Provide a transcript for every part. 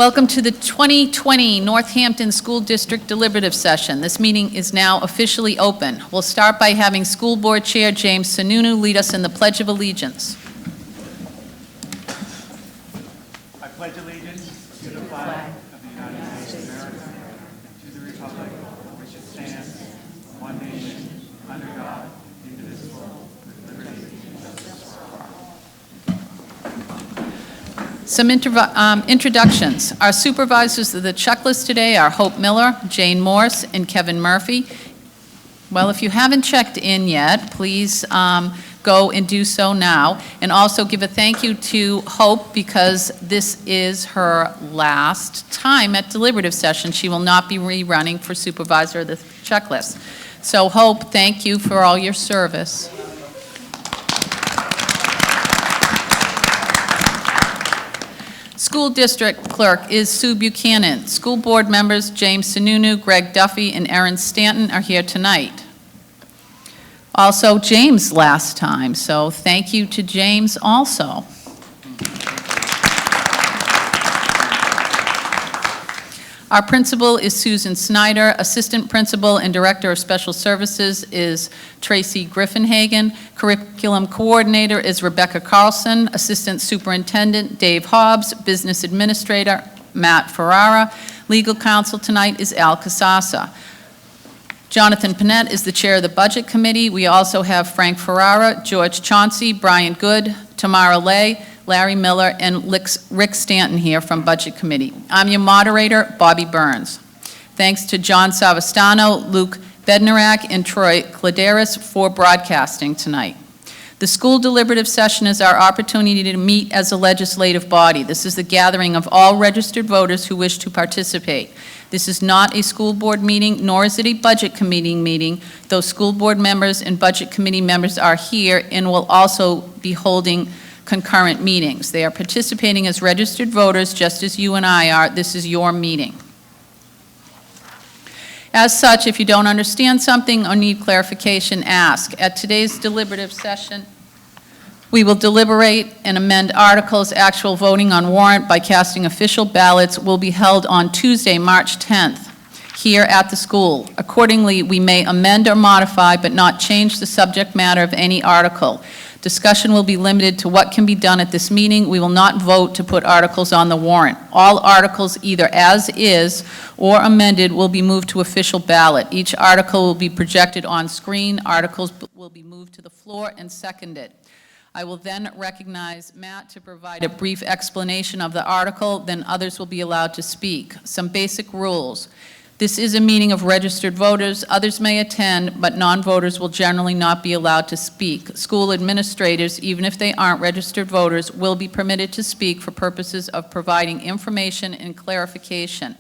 Welcome to the 2020 Northampton School District Deliberative Session. This meeting is now officially open. We'll start by having School Board Chair James Sununu lead us in the Pledge of Allegiance. I pledge allegiance to the flag of the United States of America, to the republic for which it stands, one nation, under God, indivisible, with liberty and justice for all. Some introductions. Our supervisors of the checklist today are Hope Miller, Jane Morse, and Kevin Murphy. Well, if you haven't checked in yet, please go and do so now. And also give a thank you to Hope because this is her last time at deliberative session. She will not be rerunning for supervisor of the checklist. So Hope, thank you for all your service. School District Clerk is Sue Buchanan. School Board members James Sununu, Greg Duffy, and Erin Stanton are here tonight. Also, James last time, so thank you to James also. Our principal is Susan Snyder. Assistant principal and director of special services is Tracy Griffinhagen. Curriculum coordinator is Rebecca Carlson. Assistant superintendent Dave Hobbs. Business administrator Matt Ferrara. Legal counsel tonight is Al Casasa. Jonathan Panett is the chair of the budget committee. We also have Frank Ferrara, George Chauncey, Brian Good, Tamara Lay, Larry Miller, and Rick Stanton here from Budget Committee. I'm your moderator, Bobby Burns. Thanks to John Savastano, Luke Bednarak, and Troy Kladeris for broadcasting tonight. The school deliberative session is our opportunity to meet as a legislative body. This is the gathering of all registered voters who wish to participate. This is not a school board meeting, nor is it a budget committee meeting, though school board members and budget committee members are here and will also be holding concurrent meetings. They are participating as registered voters, just as you and I are. This is your meeting. As such, if you don't understand something or need clarification, ask. At today's deliberative session, we will deliberate and amend articles. Actual voting on warrant by casting official ballots will be held on Tuesday, March 10th, here at the school. Accordingly, we may amend or modify but not change the subject matter of any article. Discussion will be limited to what can be done at this meeting. We will not vote to put articles on the warrant. All articles, either as is or amended, will be moved to official ballot. Each article will be projected on screen. Articles will be moved to the floor and seconded. I will then recognize Matt to provide a brief explanation of the article, then others will be allowed to speak. Some basic rules. This is a meeting of registered voters. Others may attend, but non-voters will generally not be allowed to speak. School administrators, even if they aren't registered voters, will be permitted to speak for purposes of providing information and clarification.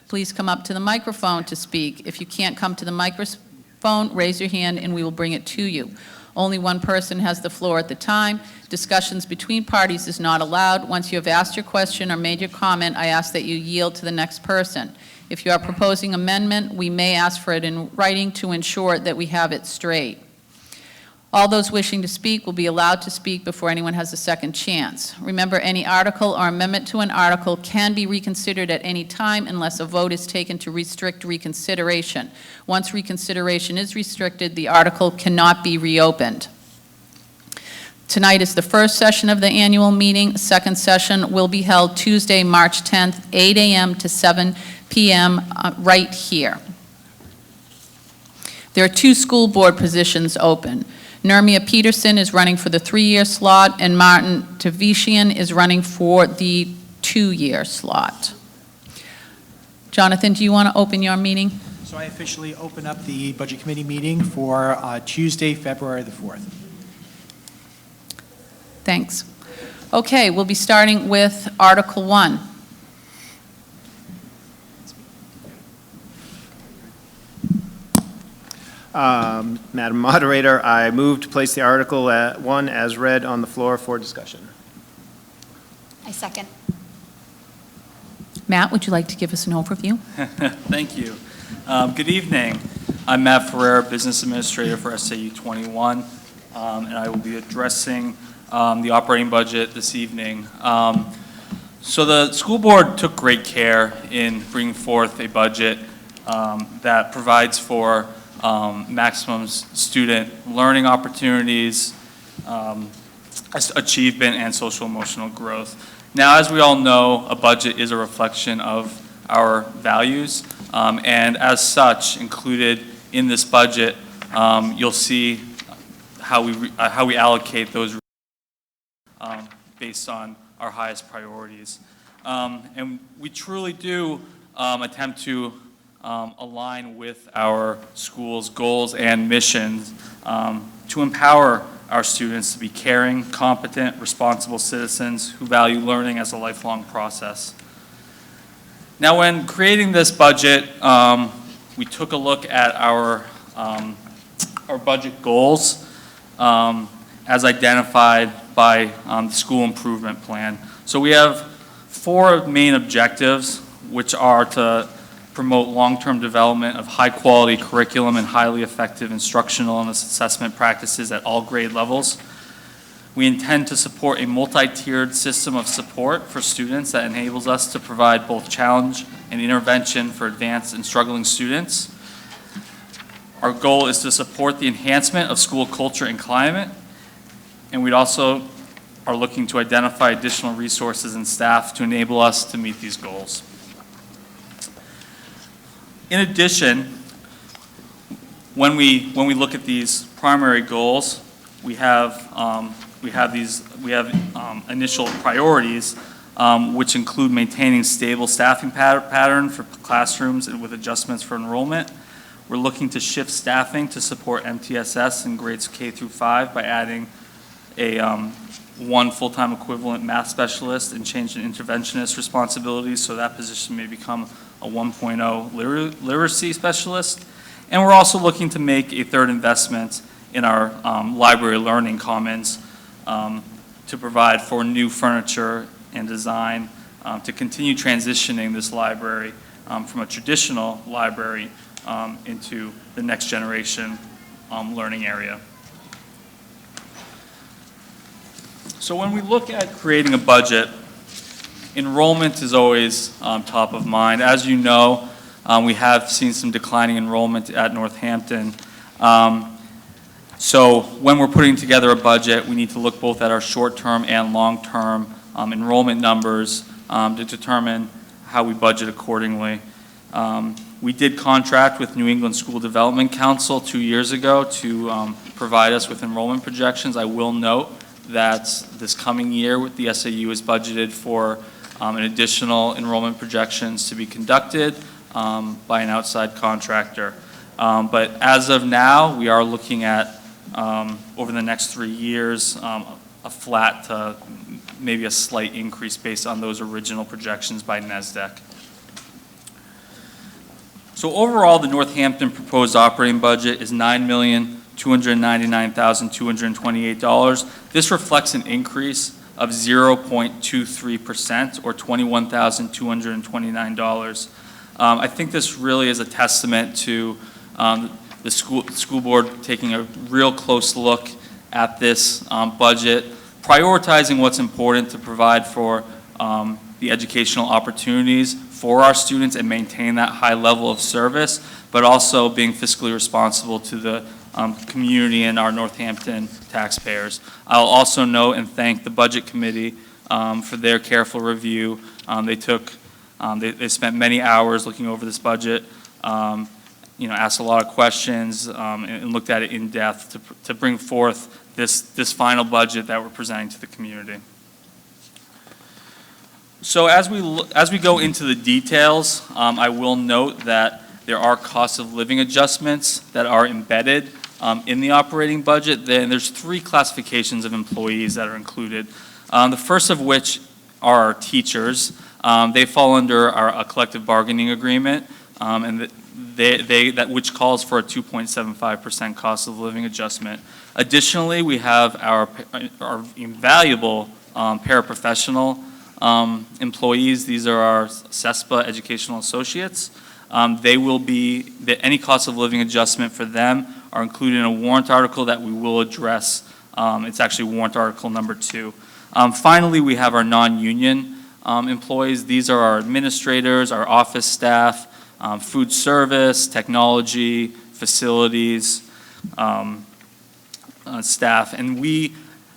Please come up to the microphone to speak. If you can't come to the microphone, raise your hand and we will bring it to you. Only one person has the floor at the time. Discussions between parties is not allowed. Once you have asked your question or made your comment, I ask that you yield to the next person. If you are proposing amendment, we may ask for it in writing to ensure that we have it straight. All those wishing to speak will be allowed to speak before anyone has a second chance. Remember, any article or amendment to an article can be reconsidered at any time unless a vote is taken to restrict reconsideration. Once reconsideration is restricted, the article cannot be reopened. Tonight is the first session of the annual meeting. Second session will be held Tuesday, March 10th, 8 a.m. to 7 p.m. Right here. There are 2 school board positions open. Nermia Peterson is running for the 3-year slot, and Martin Tavishian is running for the 2-year slot. Jonathan, do you want to open your meeting? So I officially open up the Budget Committee meeting for Tuesday, February the 4th. Thanks. Okay, we'll be starting with Article 1. Madam Moderator, I move to place the Article 1 as read on the floor for discussion. I second. Matt, would you like to give us an overview? Thank you. Good evening. I'm Matt Ferrer, Business Administrator for SAU 21, and I will be addressing the operating budget this evening. So the school board took great care in bringing forth a budget that provides for maximum student learning opportunities, achievement, and social emotional growth. Now, as we all know, a budget is a reflection of our values, and as such, included in this budget, you'll see how we allocate those based on our highest priorities. And we truly do attempt to align with our school's goals and missions to empower our students to be caring, competent, responsible citizens who value learning as a lifelong process. Now, when creating this budget, we took a look at our budget goals as identified by the school improvement plan. So we have 4 main objectives, which are to promote long-term development of high-quality curriculum and highly effective instructional and assessment practices at all grade levels. We intend to support a multi-tiered system of support for students that enables us to provide both challenge and intervention for advanced and struggling students. Our goal is to support the enhancement of school culture and climate, and we also are looking to identify additional resources and staff to enable us to meet these goals. In addition, when we look at these primary goals, we have initial priorities, which include maintaining stable staffing pattern for classrooms and with adjustments for enrollment. We're looking to shift staffing to support MTSS in grades K through 5 by adding a 1 full-time equivalent math specialist and change in interventionist responsibilities, so that position may become a 1.0 literacy specialist. And we're also looking to make a third investment in our library learning commons to provide for new furniture and design to continue transitioning this library from a traditional library into the next generation learning area. So when we look at creating a budget, enrollment is always top of mind. As you know, we have seen some declining enrollment at Northampton. So when we're putting together a budget, we need to look both at our short-term and long-term enrollment numbers to determine how we budget accordingly. We did contract with New England School Development Council 2 years ago to provide us with enrollment projections. I will note that this coming year with the SAU is budgeted for an additional enrollment projections to be conducted by an outside contractor. But as of now, we are looking at, over the next 3 years, a flat to maybe a slight increase based on those original projections by NESDEC. So overall, the Northampton proposed operating budget is $9,299,228. This reflects an increase of 0.23% or $21,229. I think this really is a testament to the school board taking a real close look at this budget, prioritizing what's important to provide for the educational opportunities for our students and maintain that high level of service, but also being fiscally responsible to the community and our Northampton taxpayers. I'll also note and thank the Budget Committee for their careful review. They spent many hours looking over this budget, asked a lot of questions and looked at it in depth to bring forth this final budget that we're presenting to the community. So as we go into the details, I will note that there are cost of living adjustments that are embedded in the operating budget. Then there's 3 classifications of employees that are included. The first of which are our teachers. They fall under a collective bargaining agreement, and which calls for a 2.75% cost of living adjustment. Additionally, we have our invaluable paraprofessional employees. These are our CESPA educational associates. Any cost of living adjustment for them are included in a warrant article that we will address. It's actually warrant article number 2. Finally, we have our non-union employees. These are our administrators, our office staff, food service, technology, facilities, staff. And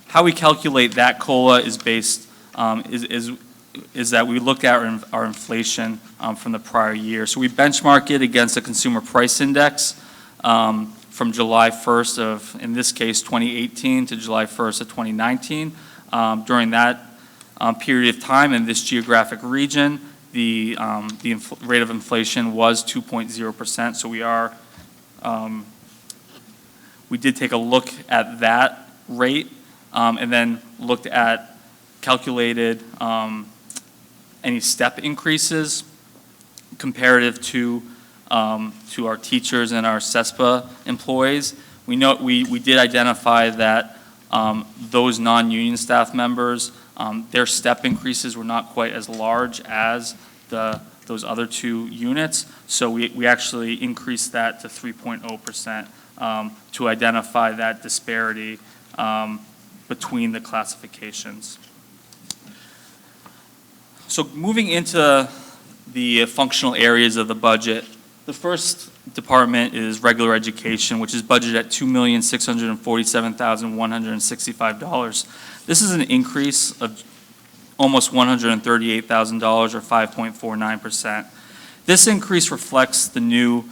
how we calculate that COLA is based, is that we look at our inflation from the prior year. So we benchmark it against a consumer price index from July 1st of, in this case, 2018 to July 1st of 2019. During that period of time in this geographic region, the rate of inflation was 2.0%. So we did take a look at that rate and then looked at calculated any step increases comparative to our teachers and our CESPA employees. We did identify that those non-union staff members, their step increases were not quite as large as those other two units. So we actually increased that to 3.0% to identify that disparity between the classifications. So moving into the functional areas of the budget, the first department is regular education, which is budgeted at $2,647,165. This is an increase of almost $138,000 or 5.49%. This increase reflects the new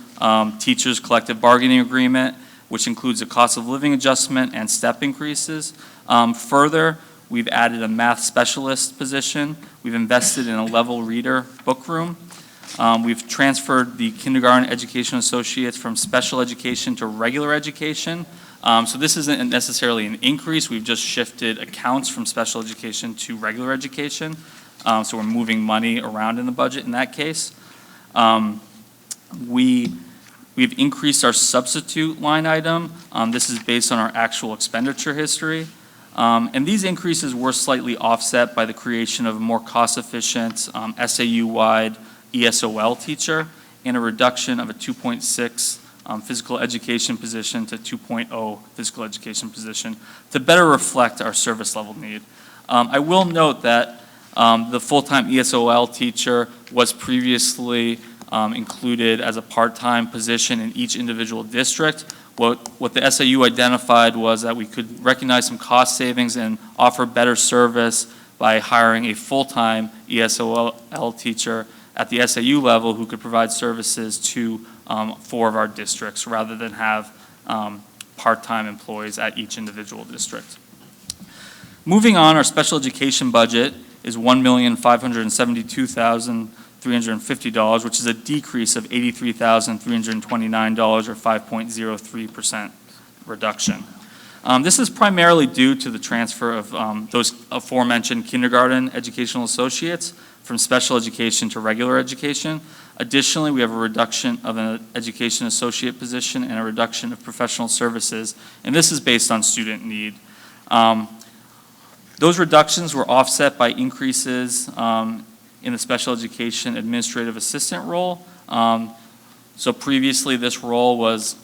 teachers' collective bargaining agreement, which includes a cost of living adjustment and step increases. Further, we've added a math specialist position. We've invested in a level reader book room. We've transferred the kindergarten education associates from special education to regular education. So this isn't necessarily an increase. We've just shifted accounts from special education to regular education. So we're moving money around in the budget in that case. We've increased our substitute line item. This is based on our actual expenditure history. And these increases were slightly offset by the creation of a more cost-efficient SAU-wide ESOL teacher and a reduction of a 2.6 physical education position to 2.0 physical education position to better reflect our service level need. I will note that the full-time ESOL teacher was previously included as a part-time position in each individual district. What the SAU identified was that we could recognize some cost savings and offer better service by hiring a full-time ESOL teacher at the SAU level who could provide services to 4 of our districts rather than have part-time employees at each individual district. Moving on, our special education budget is $1,572,350, which is a decrease of $83,329 or 5.03% reduction. This is primarily due to the transfer of those aforementioned kindergarten educational associates from special education to regular education. Additionally, we have a reduction of an education associate position and a reduction of professional services, and this is based on student need. Those reductions were offset by increases in the special education administrative assistant role. So previously this role was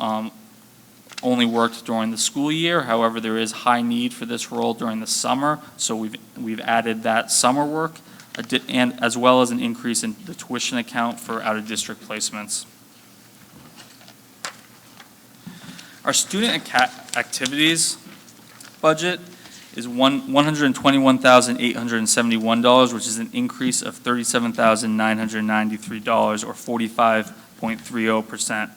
only worked during the school year. However, there is high need for this role during the summer, so we've added that summer work, and as well as an increase in the tuition account for out-of-district placements. Our student activities budget is $121,871, which is an increase of $37,993 or 45.30%.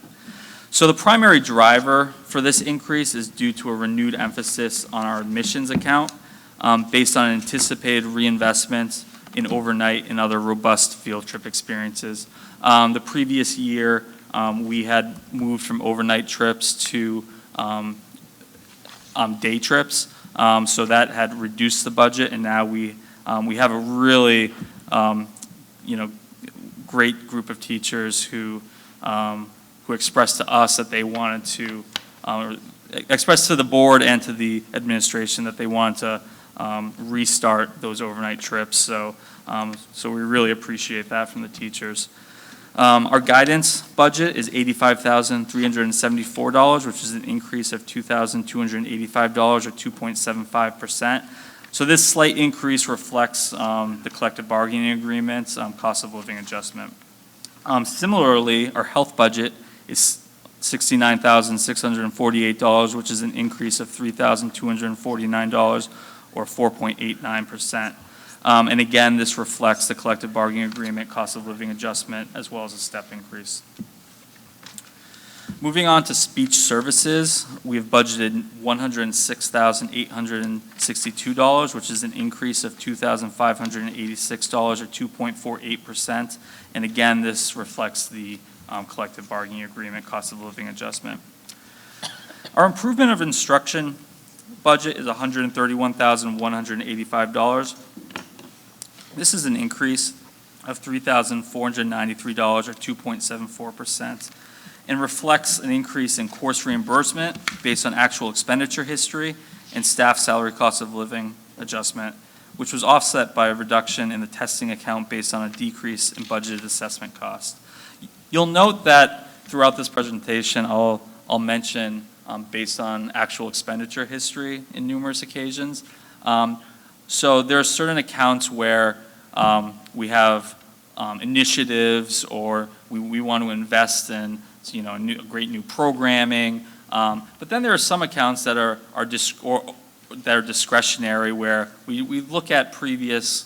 So the primary driver for this increase is due to a renewed emphasis on our admissions account based on anticipated reinvestment in overnight and other robust field trip experiences. The previous year, we had moved from overnight trips to day trips. So that had reduced the budget, and now we have a really, great group of teachers who expressed to us that they wanted to, expressed to the board and to the administration that they wanted to restart those overnight trips. So we really appreciate that from the teachers. Our guidance budget is $85,374, which is an increase of $2,285 or 2.75%. So this slight increase reflects the collective bargaining agreements, cost of living adjustment. Similarly, our health budget is $69,648, which is an increase of $3,249, or 4.89%. And again, this reflects the collective bargaining agreement, cost of living adjustment, as well as a step increase. Moving on to speech services, we have budgeted $106,862, which is an increase of $2,586, or 2.48%. And again, this reflects the collective bargaining agreement, cost of living adjustment. Our improvement of instruction budget is $131,185. This is an increase of $3,493, or 2.74%. And reflects an increase in course reimbursement based on actual expenditure history and staff salary cost of living adjustment, which was offset by a reduction in the testing account based on a decrease in budgeted assessment cost. You'll note that throughout this presentation, I'll mention based on actual expenditure history in numerous occasions. So there are certain accounts where we have initiatives, or we want to invest in great new programming. But then there are some accounts that are discretionary, where we look at previous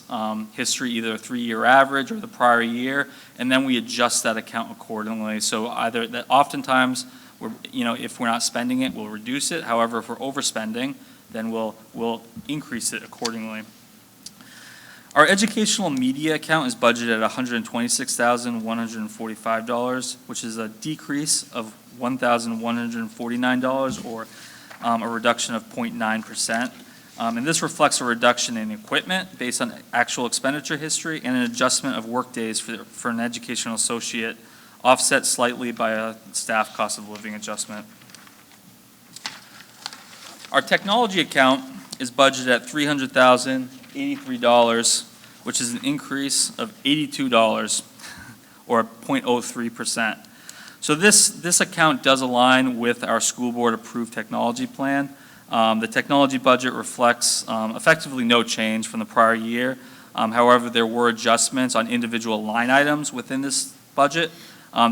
history, either a 3-year average or the prior year, and then we adjust that account accordingly. So either that oftentimes, if we're not spending it, we'll reduce it. However, if we're overspending, then we'll increase it accordingly. Our educational media account is budgeted at $126,145, which is a decrease of $1,149, or a reduction of 0.9%. And this reflects a reduction in equipment based on actual expenditure history and an adjustment of workdays for an educational associate, offset slightly by a staff cost of living adjustment. Our technology account is budgeted at $300,083, which is an increase of $82, or 0.03%. So this account does align with our school board approved technology plan. The technology budget reflects effectively no change from the prior year. However, there were adjustments on individual line items within this budget.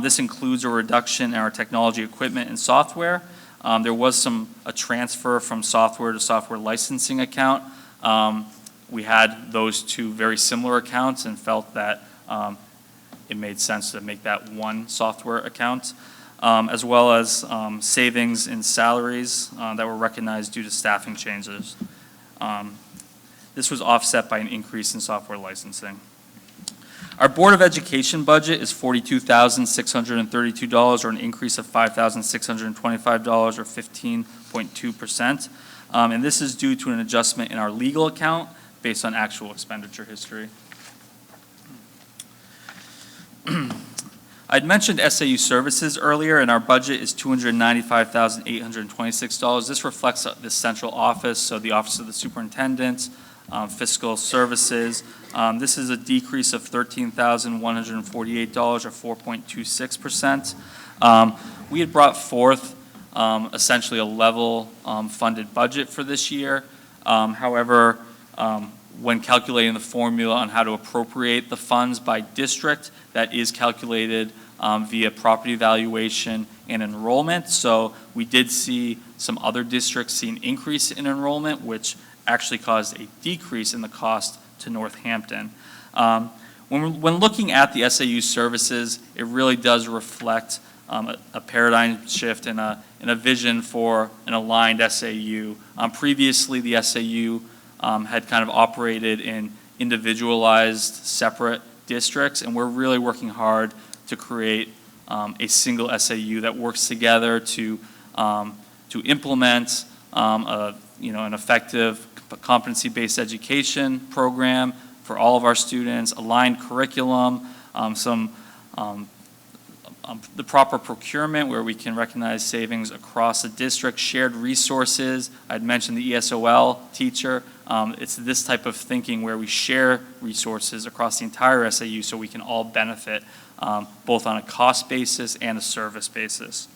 This includes a reduction in our technology equipment and software. There was a transfer from software to software licensing account. We had those two very similar accounts and felt that it made sense to make that one software account, as well as savings in salaries that were recognized due to staffing changes. This was offset by an increase in software licensing. Our Board of Education budget is $42,632, or an increase of $5,625, or 15.2%. And this is due to an adjustment in our legal account based on actual expenditure history. I'd mentioned SAU services earlier, and our budget is $295,826. This reflects the central office, so the Office of the Superintendent, fiscal services. This is a decrease of $13,148, or 4.26%. We had brought forth essentially a level funded budget for this year. However, when calculating the formula on how to appropriate the funds by district, that is calculated via property valuation and enrollment. So we did see some other districts see an increase in enrollment, which actually caused a decrease in the cost to North Hampton. When looking at the SAU services, it really does reflect a paradigm shift and a vision for an aligned SAU. Previously, the SAU had kind of operated in individualized, separate districts, and we're really working hard to create a single SAU that works together to implement an effective competency-based education program for all of our students, aligned curriculum, the proper procurement where we can recognize savings across the district, shared resources. I'd mentioned the ESOL teacher. It's this type of thinking where we share resources across the entire SAU so we can all benefit both on a cost basis and a service basis.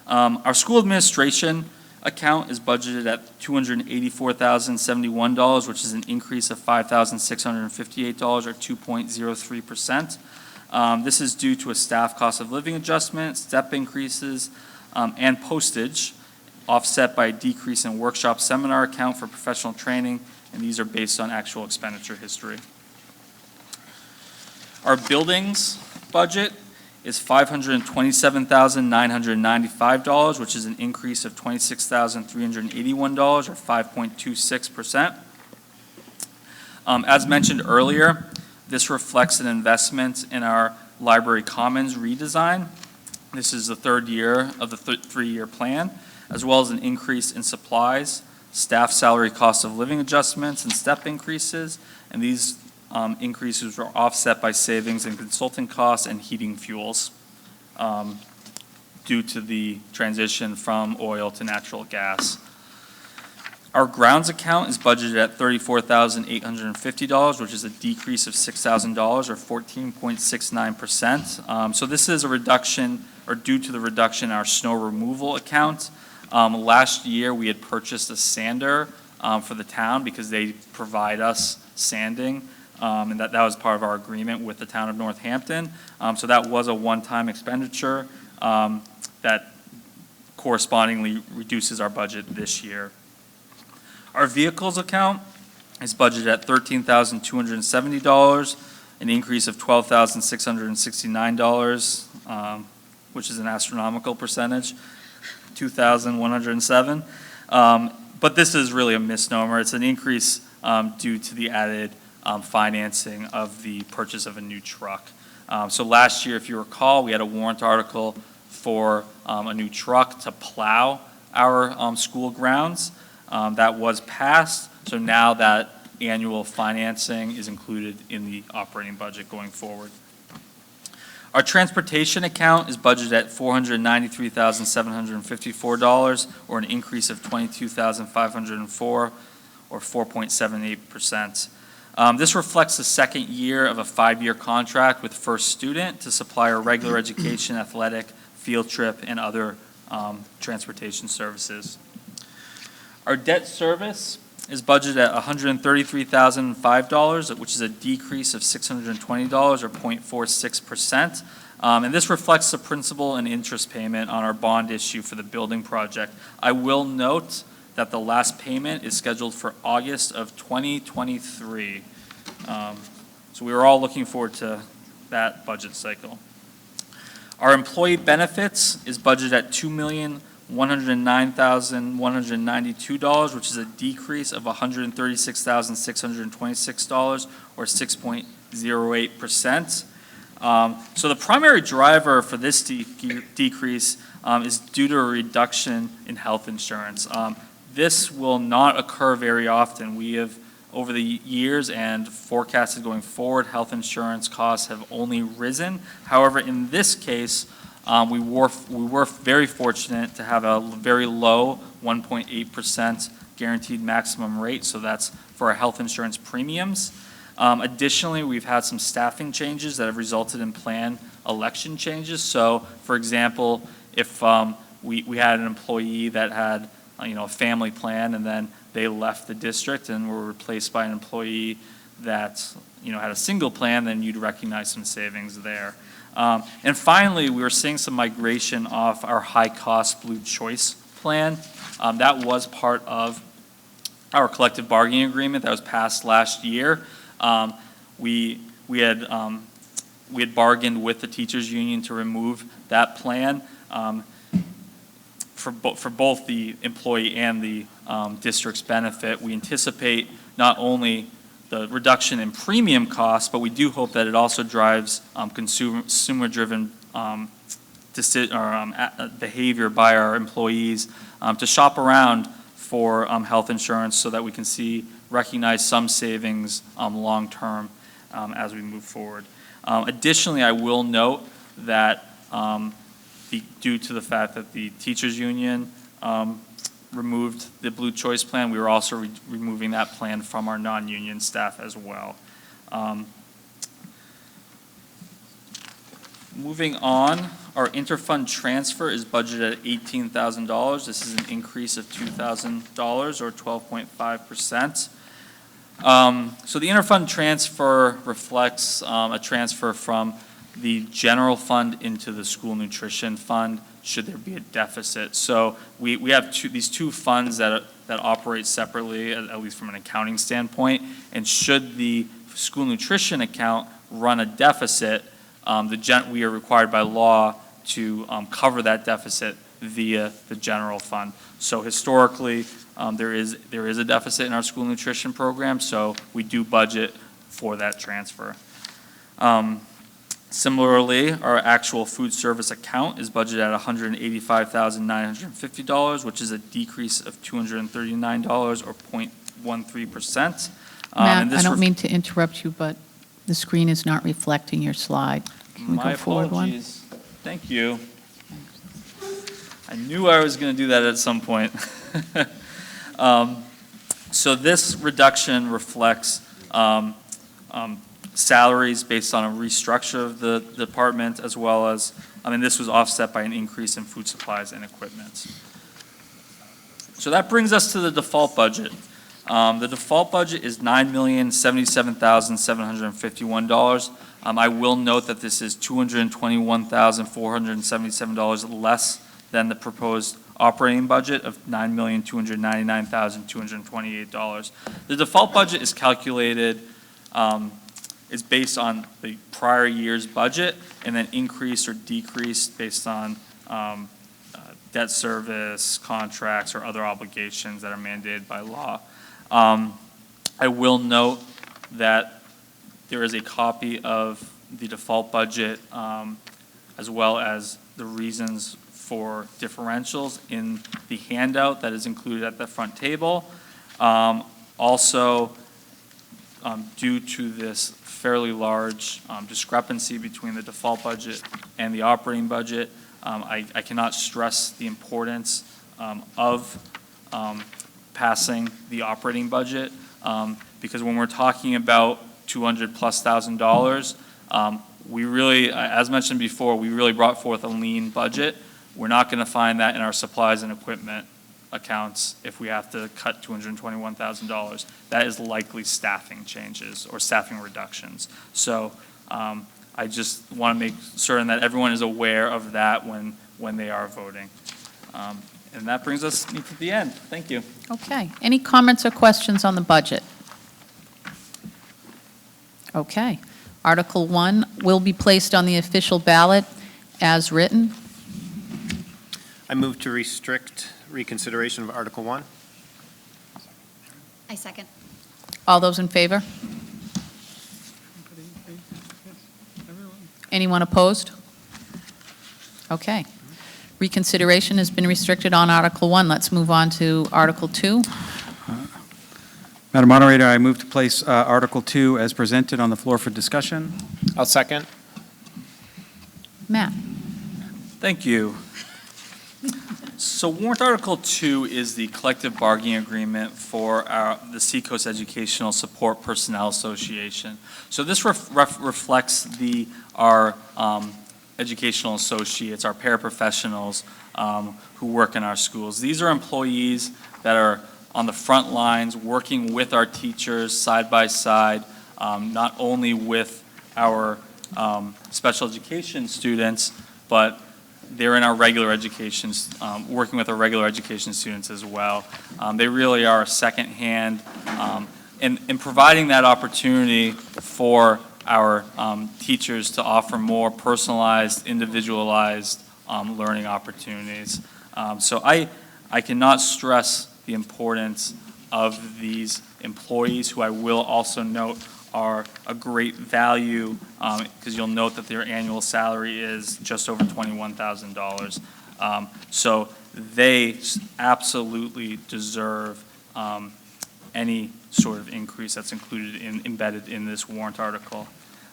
Our school administration account is budgeted at $284,071, which is an increase of $5,658 or 2.03%. This is due to a staff cost of living adjustment, step increases, and postage, offset by a decrease in workshop seminar account for professional training, and these are based on actual expenditure history. Our buildings budget is $527,995, which is an increase of $26,381 or 5.26%. As mentioned earlier, this reflects an investment in our library commons redesign. This is the third year of the three-year plan, as well as an increase in supplies, staff salary cost of living adjustments, and step increases. And these increases were offset by savings in consulting costs and heating fuels due to the transition from oil to natural gas. Our grounds account is budgeted at $34,850, which is a decrease of $6,000 or 14.69%. So this is a reduction, or due to the reduction in our snow removal account. Last year, we had purchased a sander for the town because they provide us sanding, and that was part of our agreement with the town of Northampton. So that was a one-time expenditure that correspondingly reduces our budget this year. Our vehicles account is budgeted at $13,270, an increase of $12,669, which is an astronomical percentage, 2,107. But this is really a misnomer. It's an increase due to the added financing of the purchase of a new truck. So last year, if you recall, we had a warrant article for a new truck to plow our school grounds. That was passed, so now that annual financing is included in the operating budget going forward. Our transportation account is budgeted at $493,754, or an increase of $22,504, or 4.78%. This reflects the second year of a 5-year contract with First Student to supply our regular education, athletic, field trip, and other transportation services. Our debt service is budgeted at $133,005, which is a decrease of $620 or 0.46%. And this reflects the principal and interest payment on our bond issue for the building project. I will note that the last payment is scheduled for August of 2023. So we are all looking forward to that budget cycle. Our employee benefits is budgeted at $2,109,192, which is a decrease of $136,626, or 6.08%. So the primary driver for this decrease is due to a reduction in health insurance. This will not occur very often. We have, over the years and forecasted going forward, health insurance costs have only risen. However, in this case, we were very fortunate to have a very low 1.8% guaranteed maximum rate, so that's for our health insurance premiums. Additionally, we've had some staffing changes that have resulted in plan election changes. So, for example, if we had an employee that had a family plan and then they left the district and were replaced by an employee that had a single plan, then you'd recognize some savings there. And finally, we were seeing some migration off our high-cost Blue Choice plan. That was part of our collective bargaining agreement that was passed last year. We had bargained with the teachers union to remove that plan for both the employee and the district's benefit. We anticipate not only the reduction in premium costs, but we do hope that it also drives consumer-driven behavior by our employees to shop around for health insurance so that we can recognize some savings long-term as we move forward. Additionally, I will note that due to the fact that the teachers union removed the Blue Choice plan, we were also removing that plan from our non-union staff as well. Moving on, Our interfund transfer is budgeted at $18,000. This is an increase of $2,000 or 12.5%. So the interfund transfer reflects a transfer from the general fund into the school nutrition fund, should there be a deficit. So we have these two funds that operate separately, at least from an accounting standpoint, and should the school nutrition account run a deficit, we are required by law to cover that deficit via the general fund. So historically, there is a deficit in our school nutrition program, so we do budget for that transfer. Similarly, our actual food service account is budgeted at $185,950, which is a decrease of $239 or 0.13%. Matt, I don't mean to interrupt you, but the screen is not reflecting your slide. Can we My go forward one? apologies. Thank you. I knew I was going to do that at some point. So this reduction reflects salaries based on a restructure of the department, as well as, this was offset by an increase in food supplies and equipment. So that brings us to the default budget. The default budget is $9,077,751. I will note that this is $221,477 less than the proposed operating budget of $9,299,228. The default budget is calculated, is based on the prior year's budget and then increased or decreased based on debt service, contracts, or other obligations that are mandated by law. I will note that there is a copy of the default budget as well as the reasons for differentials in the handout that is included at the front table. Also, due to this fairly large discrepancy between the default budget and the operating budget, I cannot stress the importance of passing the operating budget, because when we're talking about $200,000+, we really, as mentioned before, we really brought forth a lean budget. We're not going to find that in our supplies and equipment accounts if we have to cut $221,000. That is likely staffing changes or staffing reductions. So I just want to make certain that everyone is aware of that when they are voting. And that brings us to the end. Thank you. Okay. Any comments or questions on the budget? Okay. Article 1 will be placed on the official ballot as written. I move to restrict reconsideration of Article 1. I second. All those in favor? Anyone opposed? Okay. Reconsideration has been restricted on Article 1. Let's move on to Article 2. Madam Moderator, I move to place Article 2 as presented on the floor for discussion. I'll second. Matt? Thank you. So warrant Article 2 is the collective bargaining agreement for the Seacoast Educational Support Personnel Association. So this reflects our educational associates, our paraprofessionals who work in our schools. These are employees that are on the front lines working with our teachers side by side, not only with our special education students, but they're in our regular education, working with our regular education students as well. They really are a second hand in providing that opportunity for our teachers to offer more personalized, individualized learning opportunities. So I cannot stress the importance of these employees, who I will also note are a great value, because you'll note that their annual salary is just over $21,000. So they absolutely deserve any sort of increase that's embedded in this warrant article.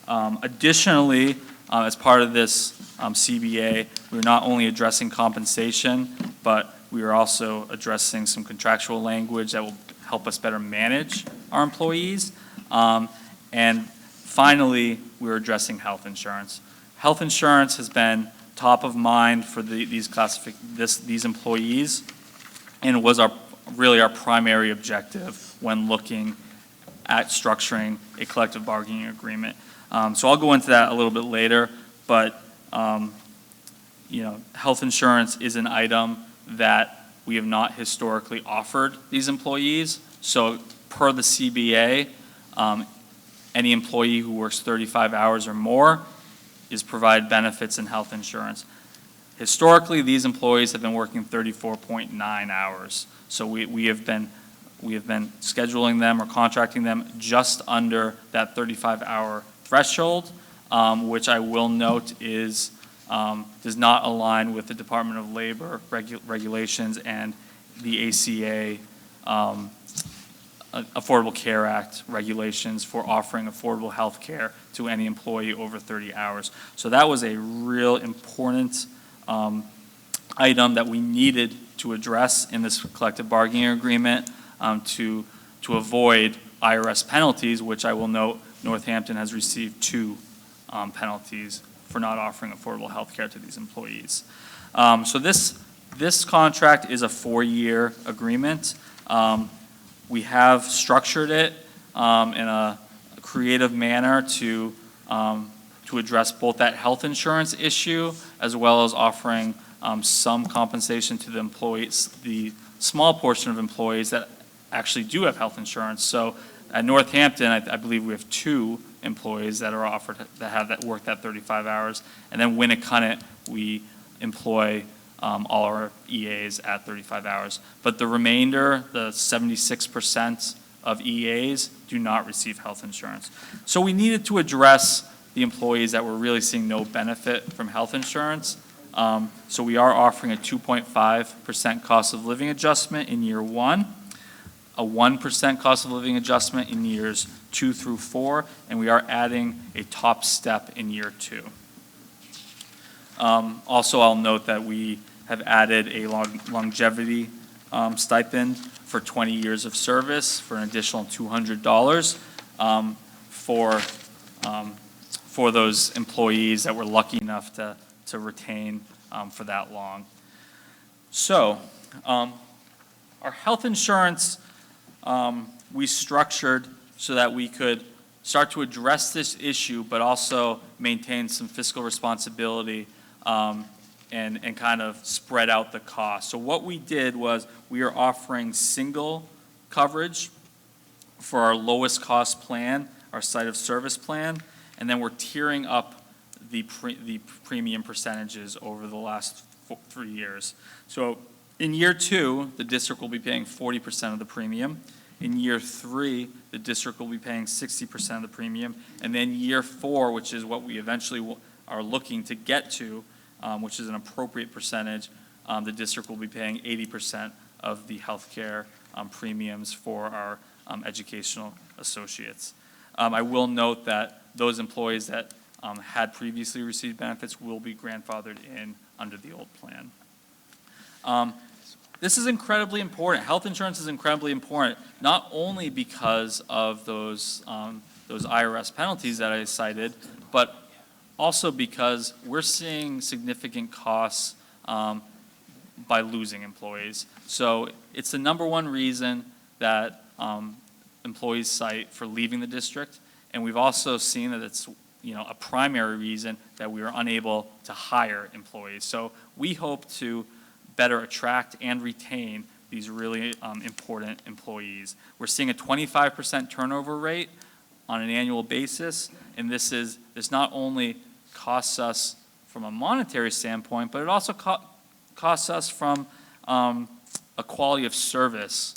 Additionally, as part of this CBA, we're not only addressing compensation, but we are also addressing some contractual language that will help us better manage our employees. And finally, we're addressing health insurance. Health insurance has been top of mind for these employees, and was really our primary objective when looking at structuring a collective bargaining agreement. So I'll go into that a little bit later, but health insurance is an item that we have not historically offered these employees. So per the CBA, any employee who works 35 hours or more is provided benefits and health insurance. Historically, these employees have been working 34.9 hours. So we have been scheduling them or contracting them just under that 35-hour threshold, which I will note does not align with the Department of Labor regulations and the ACA Affordable Care Act regulations for offering affordable health care to any employee over 30 hours. So that was a real important item that we needed to address in this collective bargaining agreement to avoid IRS penalties, which I will note Northampton has received 2 penalties for not offering affordable health care to these employees. So this contract is a 4-year agreement. We have structured it in a creative manner to address both that health insurance issue as well as offering some compensation to the employees, the small portion of employees that actually do have health insurance. So at Northampton, I believe we have 2 employees that are offered that work that 35 hours, and then Winnicott, we employ all our EAs at 35 hours. But the remainder, the 76% of EAs, do not receive health insurance. So we needed to address the employees that were really seeing no benefit from health insurance. So we are offering a 2.5% cost of living adjustment in year 1, a 1% cost of living adjustment in years 2 through 4, and we are adding a top step in year 2. Also, I'll note that we have added a longevity stipend for 20 years of service for an additional $200 for those employees that were lucky enough to retain for that long. So our health insurance we structured so that we could start to address this issue, but also maintain some fiscal responsibility and kind of spread out the cost. So what we did was we are offering single coverage for our lowest cost plan, our site of service plan, and then we're tiering up the premium percentages over the last 3 years. So in year 2, the district will be paying 40% of the premium. In year 3, the district will be paying 60% of the premium. And then year 4, which is what we eventually are looking to get to, which is an appropriate percentage, the district will be paying 80% of the healthcare premiums for our educational associates. I will note that those employees that had previously received benefits will be grandfathered in under the old plan. This is incredibly important. Health insurance is incredibly important, not only because of those IRS penalties that I cited, but also because we're seeing significant costs by losing employees. So it's the #1 reason that employees cite for leaving the district, and we've also seen that it's a primary reason that we are unable to hire employees. So we hope to better attract and retain these really important employees. We're seeing a 25% turnover rate on an annual basis, and this not only costs us from a monetary standpoint, but it also costs us from a quality of service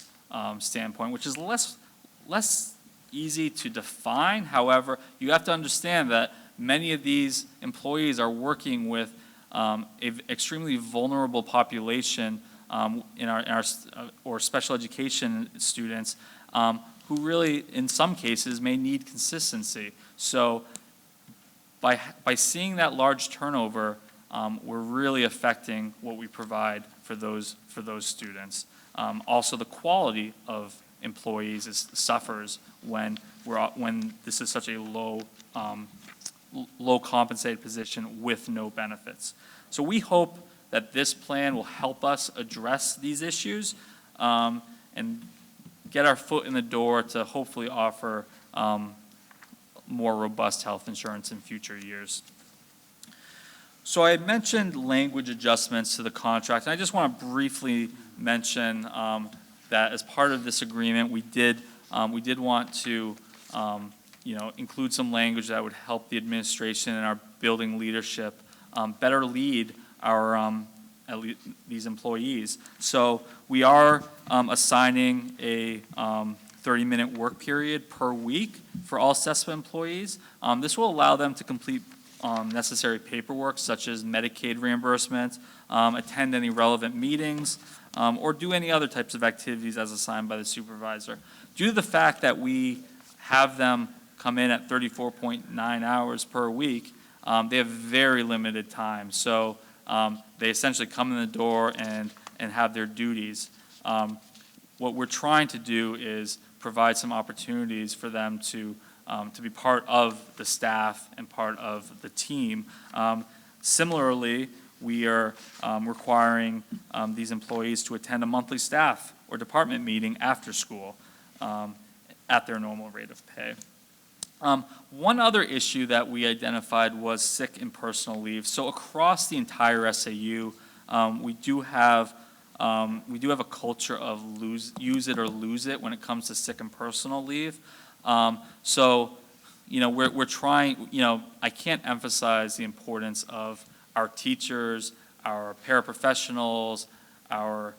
standpoint, which is less easy to define. However, you have to understand that many of these employees are working with an extremely vulnerable population in our special education students who really, in some cases, may need consistency. So by seeing that large turnover, we're really affecting what we provide for those students. Also, the quality of employees suffers when this is such a low low compensated position with no benefits. So we hope that this plan will help us address these issues and get our foot in the door to hopefully offer more robust health insurance in future years. So I had mentioned language adjustments to the contract, and I just want to briefly mention that as part of this agreement, we did want to include some language that would help the administration and our building leadership better lead our these employees. So we are assigning a 30-minute work period per week for all CESPA employees. This will allow them to complete necessary paperwork such as Medicaid reimbursements, attend any relevant meetings, or do any other types of activities as assigned by the supervisor. Due to the fact that we have them come in at 34.9 hours per week, they have very limited time. So they essentially come in the door and have their duties. What we're trying to do is provide some opportunities for them to be part of the staff and part of the team. Similarly, we are requiring these employees to attend a monthly staff or department meeting after school at their normal rate of pay. One other issue that we identified was sick and personal leave. So across the entire SAU, we do have a culture of use it or lose it when it comes to sick and personal leave. So, we're trying, I can't emphasize the importance of our teachers, our paraprofessionals, our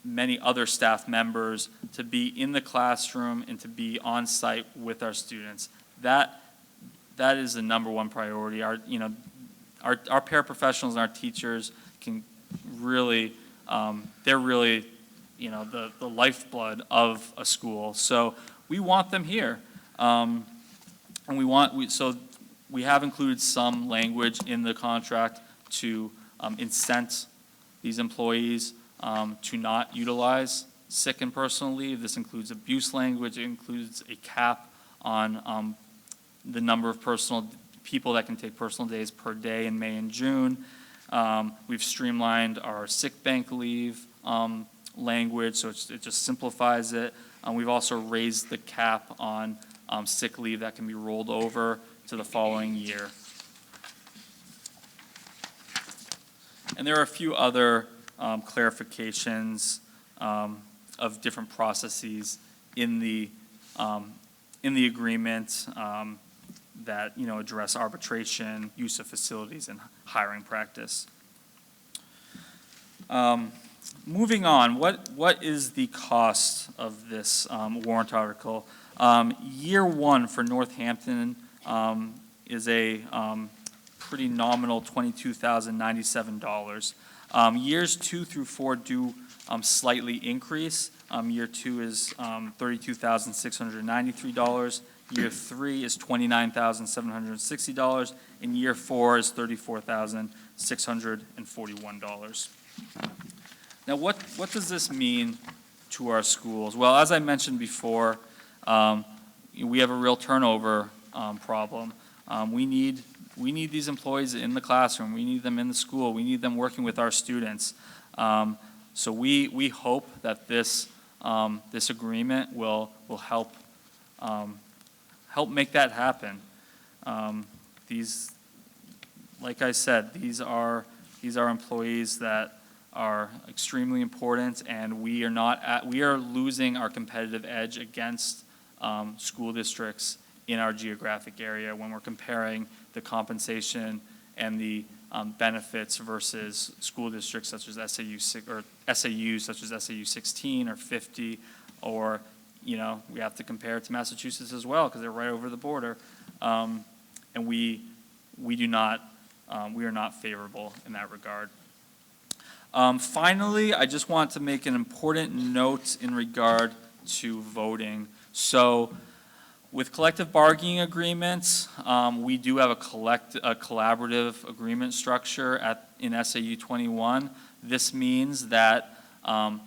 many other staff members to be in the classroom and to be on site with our students. That is the number one priority. Our paraprofessionals and our teachers can really, they're really, the lifeblood of a school. So we want them here. So we have included some language in the contract to incent these employees to not utilize sick and personal leave. This includes abuse language. It includes a cap on the number of people that can take personal days per day in May and June. We've streamlined our sick bank leave language, so it just simplifies it. We've also raised the cap on sick leave that can be rolled over to the following year. And there are a few other clarifications of different processes in the agreement that address arbitration, use of facilities, and hiring practice. Moving on, what is the cost of this warrant article? Year one for Northampton is a pretty nominal $22,097. Years 2 through 4 do slightly increase. Year 2 is $32,693. Year 3 is $29,760, and year 4 is $34,641. Now, what does this mean to our schools? Well, as I mentioned before, we have a real turnover problem. We need these employees in the classroom. We need them in the school. We need them working with our students. So we hope that this agreement will help make that happen. Like I said, these are employees that are extremely important, and we are losing our competitive edge against school districts in our geographic area when we're comparing the compensation and the benefits versus school districts such as SAUs such as SAU 16 or 50, or we have to compare it to Massachusetts as well because they're right over the border, and we are not favorable in that regard. Finally, I just want to make an important note in regard to voting. So with collective bargaining agreements, we do have a collaborative agreement structure in SAU 21. This means that a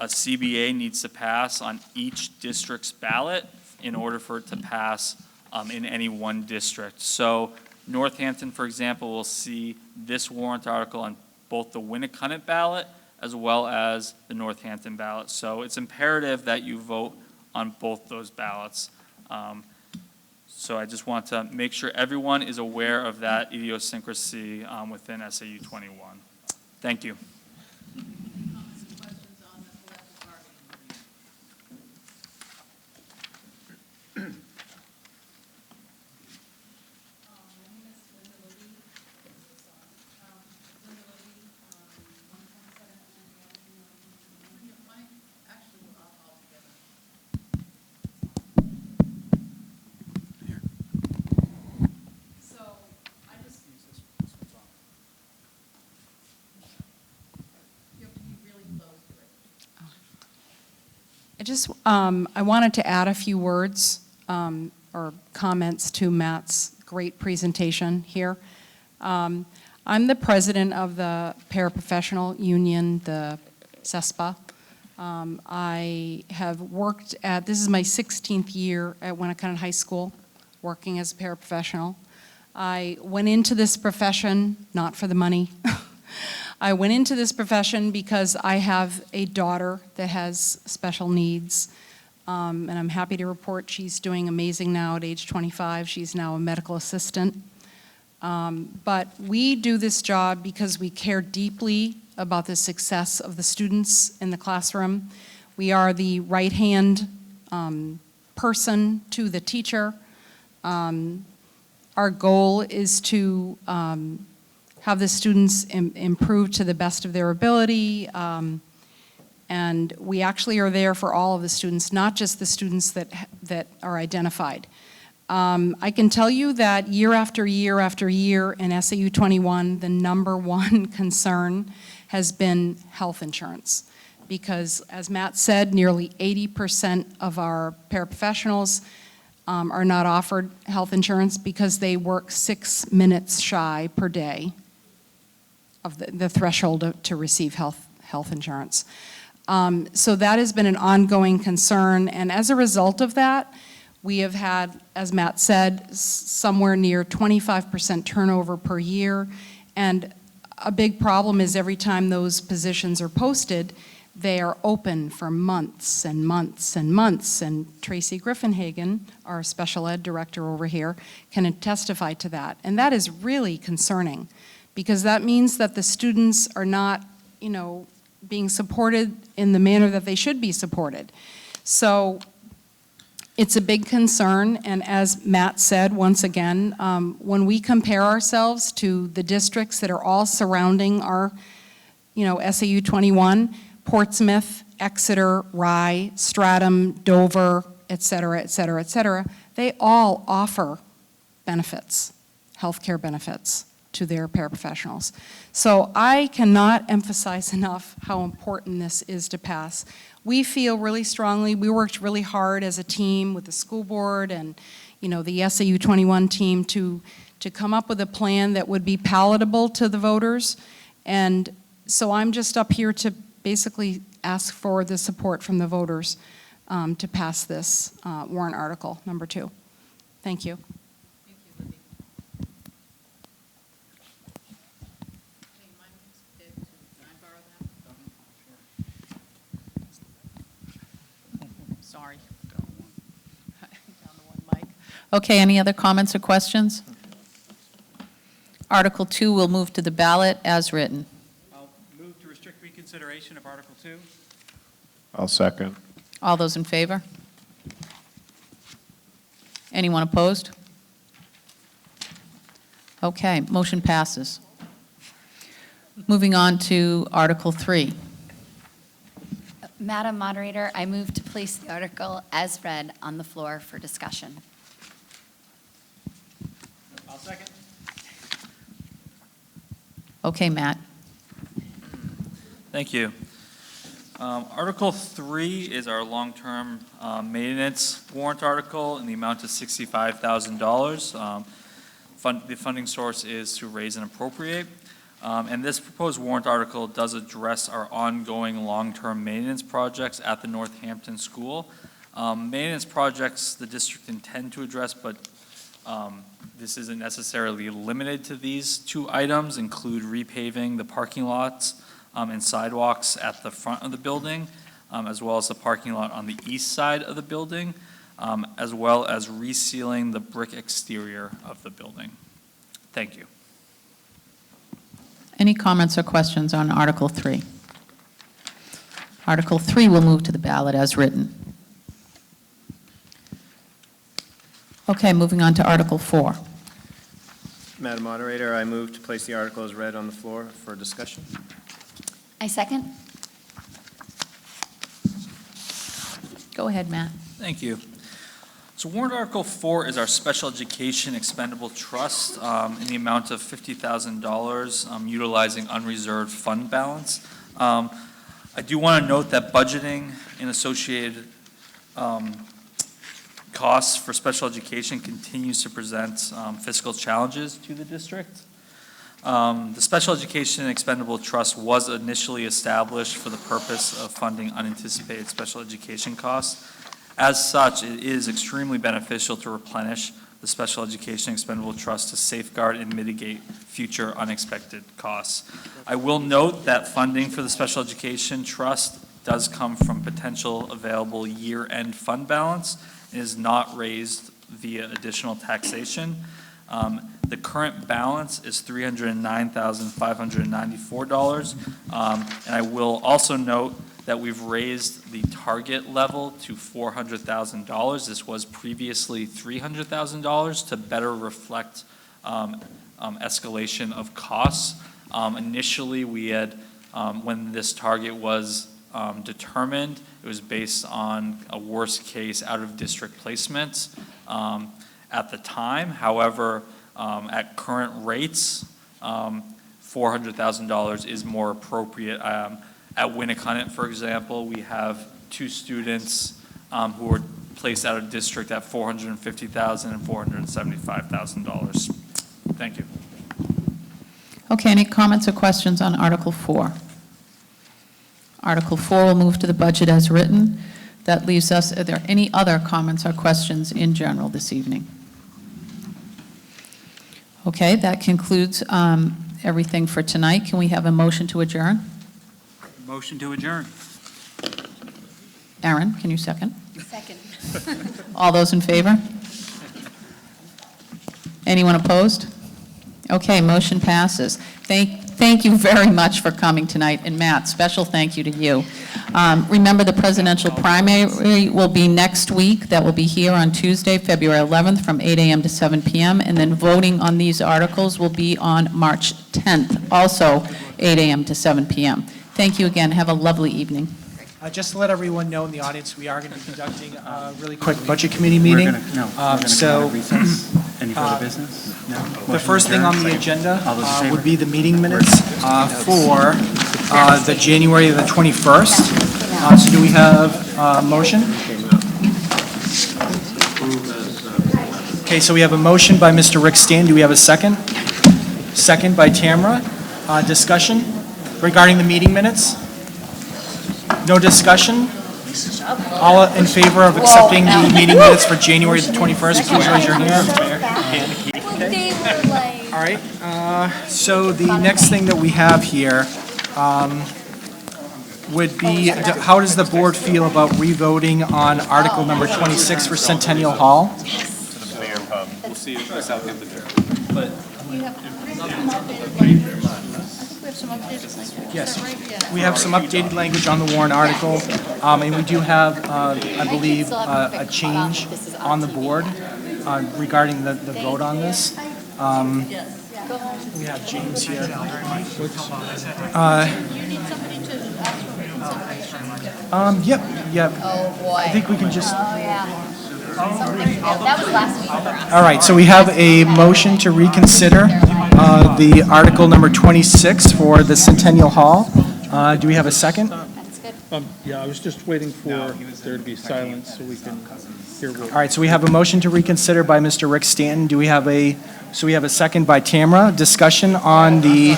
CBA needs to pass on each district's ballot in order for it to pass in any one district. So Northampton, for example, will see this warrant article on both the Winnicott ballot as well as the Northampton ballot. So it's imperative that you vote on both those ballots. So I just want to make sure everyone is aware of that idiosyncrasy within SAU 21. Thank you. I wanted to add a few words or comments to Matt's great presentation here. I'm the president of the paraprofessional union, the CESPA. I have worked at, this is my 16th year at Winnicott High School, working as a paraprofessional. I went into this profession not for the money. I went into this profession because I have a daughter that has special needs, and I'm happy to report she's doing amazing now at age 25. She's now a medical assistant. But we do this job because we care deeply about the success of the students in the classroom. We are the right-hand person to the teacher. Our goal is to have the students improve to the best of their ability, and we actually are there for all of the students, not just the students that are identified. I can tell you that year after year after year in SAU 21, the #1 concern has been health insurance, because as Matt said, nearly 80% of our paraprofessionals are not offered health insurance because they work 6 minutes shy per day of the threshold to receive health insurance. So that has been an ongoing concern, and as a result of that, we have had, as Matt said, somewhere near 25% turnover per year, and a big problem is every time those positions are posted, they are open for months and months and months, and Tracy Griffinhagen, our special ed director over here, can testify to that, and that is really concerning, because that means that the students are not, being supported in the manner that they should be supported. So it's a big concern, and as Matt said, once again, when we compare ourselves to the districts that are all surrounding our, SAU 21, Portsmouth, Exeter, Rye, Stratham, Dover, et cetera, et cetera, et cetera, they all offer benefits, healthcare benefits to their paraprofessionals. So I cannot emphasize enough how important this is to pass. We feel really strongly, we worked really hard as a team with the school board and the SAU 21 team to come up with a plan that would be palatable to the voters. And so I'm just up here to basically ask for the support from the voters to pass this warrant article, #2. Thank you. Sorry. Down to one mic. Okay, any other comments or questions? Article 2 will move to the ballot as written. I'll move to restrict reconsideration of Article 2. I'll second. All those in favor? Anyone opposed? Okay, motion passes. Moving on to Article 3. Madam Moderator, I move to place the article as read on the floor for discussion. I'll second. Okay, Matt. Thank you. Article 3 is our long-term maintenance warrant article in the amount of $65,000. The funding source is to raise and appropriate. And this proposed warrant article does address our ongoing long-term maintenance projects at the Northampton School. Maintenance projects the district intend to address, but This isn't necessarily limited to these two items, include repaving the parking lots and sidewalks at the front of the building, as well as the parking lot on the east side of the building, as well as resealing the brick exterior of the building. Thank you. Any comments or questions on Article 3? Article 3 will move to the ballot as written. Okay, moving on to Article 4. Madam Moderator, I move to place the article as read on the floor for discussion. I second. Go ahead, Matt. Thank you. So warrant Article 4 is our special education expendable trust in the amount of $50,000 utilizing unreserved fund balance. I do want to note that budgeting and associated costs for special education continues to present fiscal challenges to the district. The Special Education Expendable Trust was initially established for the purpose of funding unanticipated special education costs. As such, it is extremely beneficial to replenish the Special Education Expendable Trust to safeguard and mitigate future unexpected costs. I will note that funding for the Special Education Trust does come from potential available year-end fund balance and is not raised via additional taxation. The current balance is $309,594. And I will also note that we've raised the target level to $400,000. This was previously $300,000 to better reflect escalation of costs. Initially, we had, when this target was determined, it was based on a worst case out-of-district placements at the time. However, at current rates, $400,000 is more appropriate. At Winnicott, for example, we have 2 students who were placed out of district at $450,000 and $475,000. Thank you. Okay, any comments or questions on Article 4? Article 4 will move to the budget as written. That leaves us, are there any other comments or questions in general this evening? Okay, that concludes everything for tonight. Can we have a motion to adjourn? Motion to adjourn. Aaron, can you second? Second. All those in favor? Anyone opposed? Okay, motion passes. Thank you very much for coming tonight. And Matt, special thank you to you. Remember, the presidential primary will be next week. That will be here on Tuesday, February 11th from 8 a.m. to 7 p.m. And then voting on these articles will be on March 10th, also 8 a.m. to 7 p.m. Thank you again. Have a lovely evening. Just to let everyone know in the audience, we are going to be conducting a really quick budget committee meeting. We're going to recess. Any further business? No? The first thing on the agenda All those in favor? would be the meeting minutes for the January the 21st. So do we have a motion? Okay, so we have a motion by Mr. Rick Stan. Do we have a second? Second by Tamara. Discussion regarding the meeting minutes? No discussion? All in favor of accepting the meeting minutes for January the 21st, please raise your hand. All right, so the next thing that we have here would be, how does the board feel about revoting on Article number 26 for Centennial Hall? We'll see you in Southampton. Yes, we have some updated language on the warrant article, and we do have, I believe, a change on the board regarding the vote on this. We have James here. Yep. Oh, boy. I think we can just, Oh, yeah. That was last week. all right, so we have a motion to reconsider the Article number 26 for the Centennial Hall. Do we have a second? That's good. Yeah, I was just waiting for there to be silence so we can hear what. All right, so we have a motion to reconsider by Mr. Rick Stanton. Do we have a second by Tamara? Discussion on the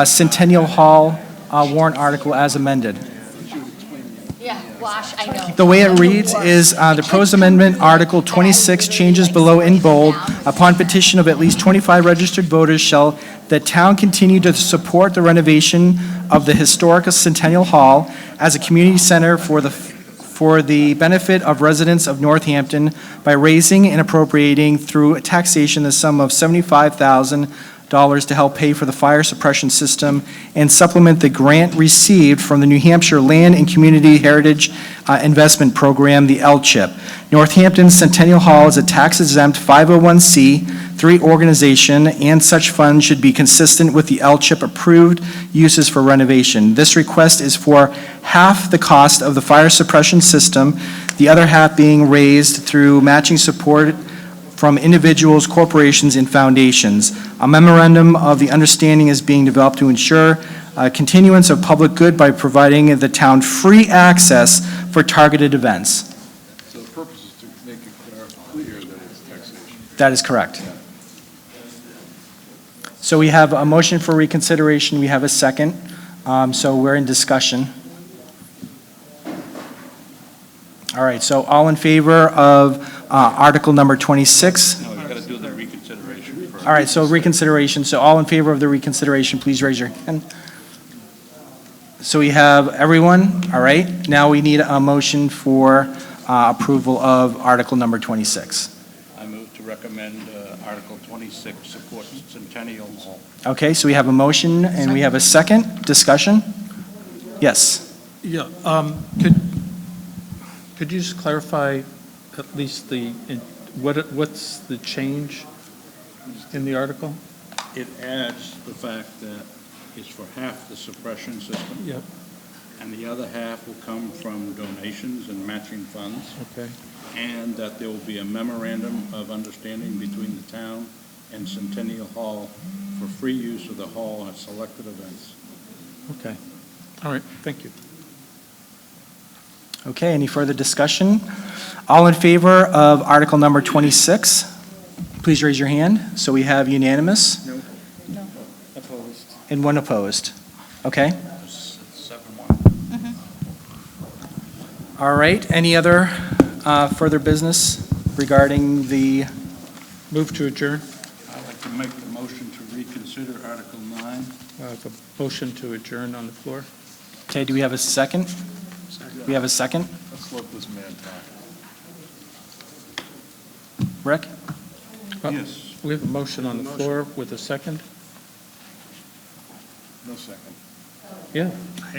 Centennial Hall warrant article as amended. Yeah. Wash, I know. The way it reads is the proposed amendment, Article 26, changes below in bold. Upon petition of at least 25 registered voters, shall the town continue to support the renovation of the historic Centennial Hall as a community center for the benefit of residents of Northampton by raising and appropriating through taxation the sum of $75,000 to help pay for the fire suppression system and supplement the grant received from the New Hampshire Land and Community Heritage Investment Program, the LCHIP. Northampton Centennial Hall is a tax-exempt 501c3 organization, and such funds should be consistent with the LCHIP approved uses for renovation. This request is for half the cost of the fire suppression system, the other half being raised through matching support from individuals, corporations, and foundations. A memorandum of the understanding is being developed to ensure continuance of public good by providing the town free access for targeted events. So the purpose is to make it clear that it's taxation. That is correct. So we have a motion for reconsideration. We have a second. So we're in discussion. All right, so all in favor of Article number 26? No, you got to do the reconsideration first. All right, so reconsideration. So all in favor of the reconsideration, please raise your hand. So we have everyone, all right? Now we need a motion for approval of Article number 26. I move to recommend Article 26, support Centennial Hall. Okay, so we have a motion and we have a second. Discussion? Yes. Yeah, could you just clarify at least what's the change in the article? It adds the fact that it's for half the suppression system. Yep. And the other half will come from donations and matching funds. Okay. And that there will be a memorandum of understanding between the town and Centennial Hall for free use of the hall at selected events. Okay. All right, thank you. Okay, any further discussion? All in favor of Article number 26, please raise your hand. So we have unanimous? No. Opposed. And one opposed. Okay? 7-1. All right, any other further business regarding the, Move to adjourn. I'd like to make the motion to reconsider Article 9. I have a motion to adjourn on the floor. okay, do we have a second? We have a second? Let's let this man talk. Rick? Yes. We have a motion on the floor with a second. No second. Yeah.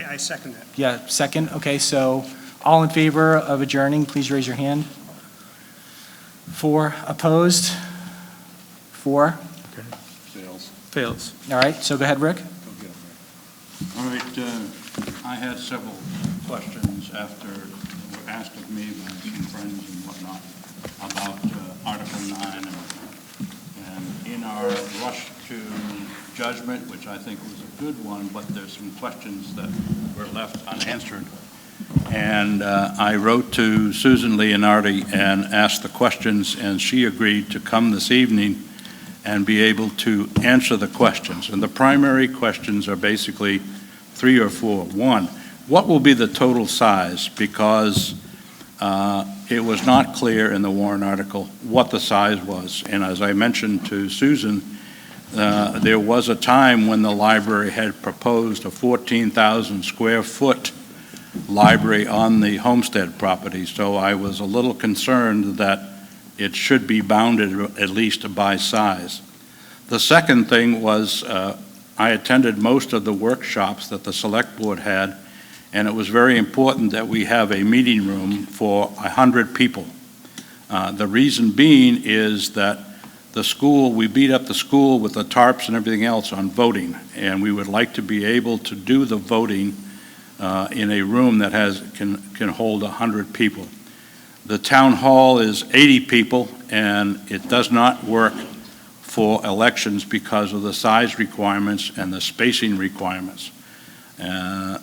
I second that. Yeah, second. Okay, so all in favor of adjourning, please raise your hand. 4 opposed? 4? Sales. Fails. All right, so go ahead, Rick. Go get it, Rick. All right, I had several questions after were asked of me by some friends and whatnot about Article 9. And in our rush to judgment, which I think was a good one, but there's some questions that were left unanswered. And I wrote to Susan Leonardi and asked the questions, and she agreed to come this evening and be able to answer the questions. And the primary questions are basically 3 or 4. 1, what will be the total size? Because it was not clear in the warrant article what the size was. And as I mentioned to Susan, there was a time when the library had proposed a 14,000 square foot library on the homestead property. So I was a little concerned that it should be bounded at least by size. The second thing was I attended most of the workshops that the select board had, and it was very important that we have a meeting room for 100 people. The reason being is that the school, we beat up the school with the tarps and everything else on voting, and we would like to be able to do the voting in a room that can hold 100 people. The town hall is 80 people, and it does not work for elections because of the size requirements and the spacing requirements. And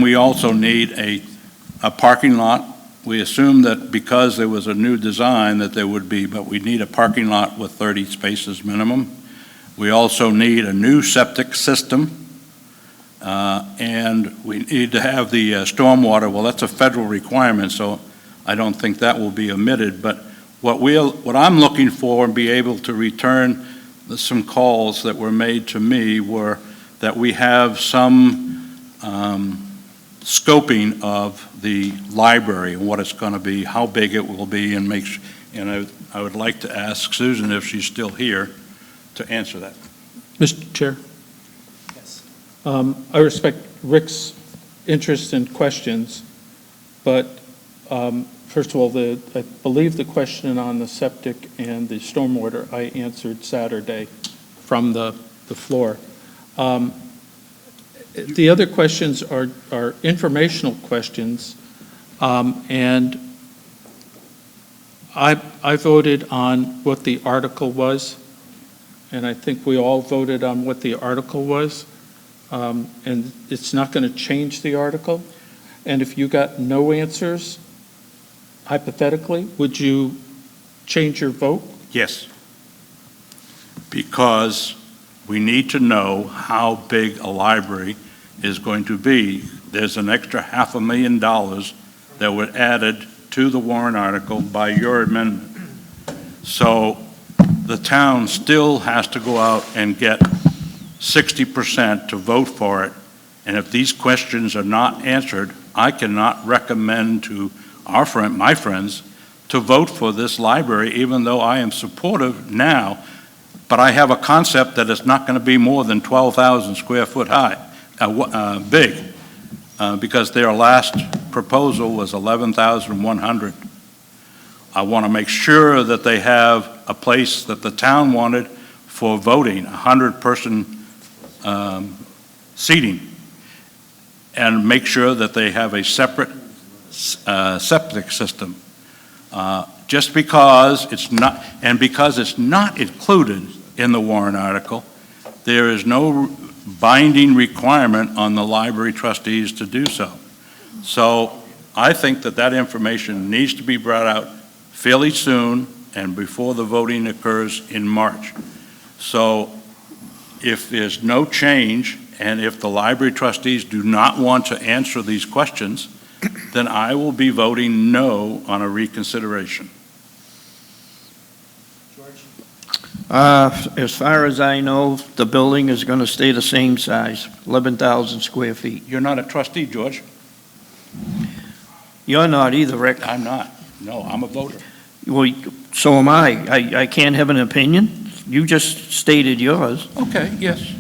we also need a parking lot. We assume that because there was a new design that there would be, but we need a parking lot with 30 spaces minimum. We also need a new septic system And we need to have the stormwater, well, that's a federal requirement, so I don't think that will be omitted. But what I'm looking for and be able to return some calls that were made to me were that we have some scoping of the library and what it's going to be, how big it will be, and I would like to ask Susan if she's still here to answer that. Mr. Chair, Yes. I respect Rick's interest and questions, but first of all, I believe the question on the septic and the stormwater I answered Saturday from the floor. The other questions are informational questions, and I voted on what the article was, and I think we all voted on what the article was, and it's not going to change the article. And if you got no answers, hypothetically, would you change your vote? Yes. Because we need to know how big a library is going to be. There's an extra $500,000 that was added to the warrant article by your amendment. So the town still has to go out and get 60% to vote for it. And if these questions are not answered, I cannot recommend to my friends, to vote for this library, even though I am supportive now. But I have a concept that it's not going to be more than 12,000 square foot big, because their last proposal was 11,100. I want to make sure that they have a place that the town wanted for voting, 100-person seating, and make sure that they have a separate septic system. Just because it's not, and because it's not included in the warrant article, there is no binding requirement on the library trustees to do so. So I think that information needs to be brought out fairly soon and before the voting occurs in March. So if there's no change, and if the library trustees do not want to answer these questions, then I will be voting no on a reconsideration. As far as I know, the building is going to stay the same size, 11,000 square feet. You're not a trustee, George? You're not either, Rick. I'm not. No, I'm a voter. Well, so am I. I can't have an opinion. You just stated yours. Okay, yes.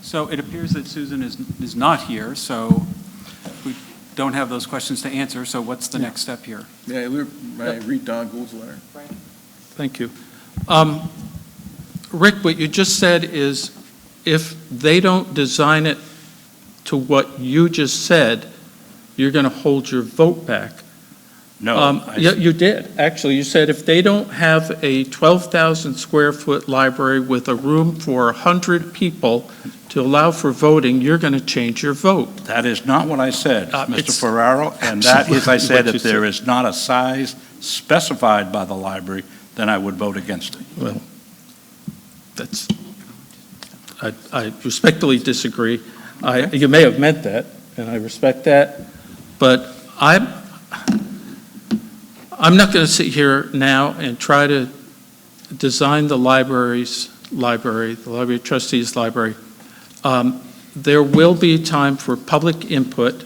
So it appears that Susan is not here, so we don't have those questions to answer, so what's the next step here? Yeah, I read Don Gould's letter. Thank you. Rick, what you just said is if they don't design it to what you just said, you're going to hold your vote back. No. Yeah, you did. Actually, you said if they don't have a 12,000 square foot library with a room for 100 people to allow for voting, you're going to change your vote. That is not what I said, Mr. Ferraro, and that is, I said, if there is not a size specified by the library, then I would vote against it. Well, I respectfully disagree. You may have meant that, and I respect that, but I'm not going to sit here now and try to design the library, the library trustees' library. There will be time for public input,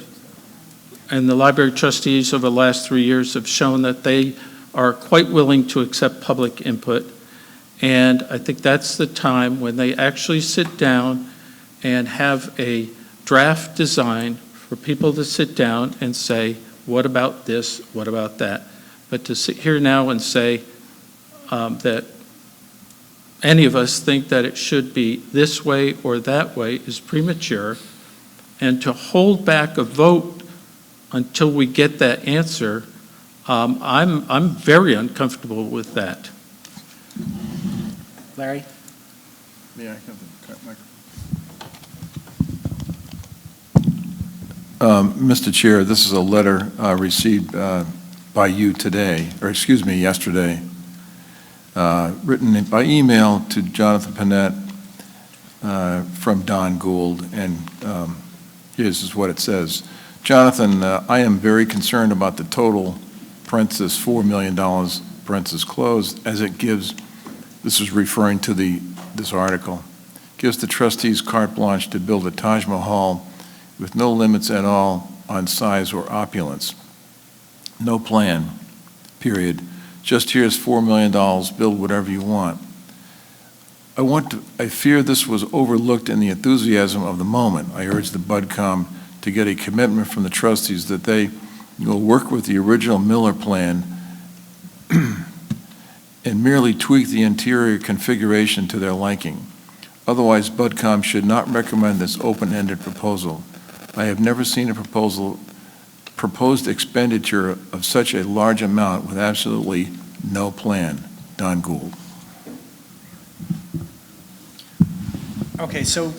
and the library trustees over the last 3 years have shown that they are quite willing to accept public input. And I think that's the time when they actually sit down and have a draft design for people to sit down and say, what about this, what about that? But to sit here now and say that any of us think that it should be this way or that way is premature. And to hold back a vote until we get that answer, I'm very uncomfortable with that. Larry? Yeah, I have the microphone. Mr. Chair, this is a letter received by you today, or excuse me, yesterday, written by email to Jonathan Panett from Don Gould, and This is what it says. Jonathan, I am very concerned about the total, parenthesis, $4 million, parenthesis closed, as it gives, this is referring to this article, gives the trustees carte blanche to build a Taj Mahal with no limits at all on size or opulence. No plan, period. Just here's $4 million, build whatever you want. I fear this was overlooked in the enthusiasm of the moment. I urge the BudCom to get a commitment from the trustees that they will work with the original Miller plan and merely tweak the interior configuration to their liking. Otherwise, BudCom should not recommend this open-ended proposal. I have never seen a proposed expenditure of such a large amount with absolutely no plan. Don Gould. Okay, so,